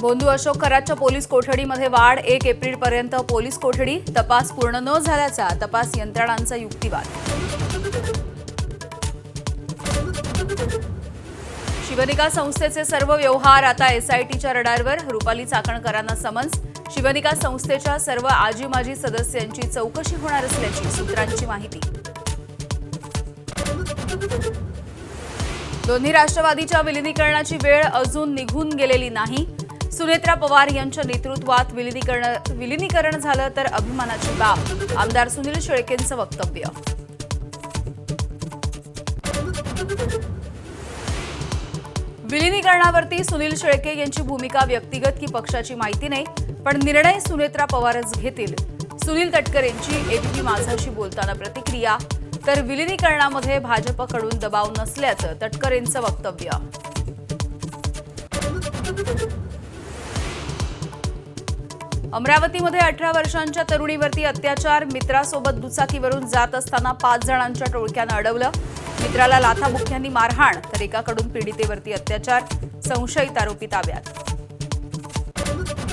बोंधू Ashok खरातच्या police कोठडीमध्ये वाढ 1 एप्रिलपर्यंत police कोठडी तपास पूर्ण न झाल्याचा तपास यंत्रणांचा युक्तिवाद। शिवनिका संस्थेचे सर्व व्यवहार आता एसआयटीच्या रडारवर। रुपाली चाकणकरांना समन्स। शिवनिका संस्थेच्या सर्व आजी माजी सदस्यांची चौकशी होणार असल्याची सूत्रांची माहिती। दोन्ही राष्ट्रवादीच्या विलीनीकरणाची वेळ अजून निघून गेलेली नाही। सुनेत्रा पवार यांच्या नेतृत्वात विलीनीकरण झालं तर अभिमानाची बाब। आमदार सुनील शेळकेंचं वक्तव्य। विलीनीकरणावरती सुनील शेळके यांची भूमिका व्यक्तिगत की पक्षाची माहिती नाही, पण निर्णय सुनेत्रा पवारच घेतील। सुनील तटकरेंची एबीपी माझाशी बोलताना प्रतिक्रिया, तर विलीनीकरणामध्ये भाजपकडून दबाव नसल्याचं तटकरेंचं वक्तव्य। अमरावतीमध्ये 18 वर्षांच्या तरुणीवरती अत्याचार। मित्रासोबत दुचाकीवरून जात असताना 5 जणांच्या टोळक्यानं अडवलं। मित्राला लाथाबुक्क्यांनी मारहाण तर एकाकडून पीडितेवरती अत्याचार। संशयित आरोपी ताब्यात।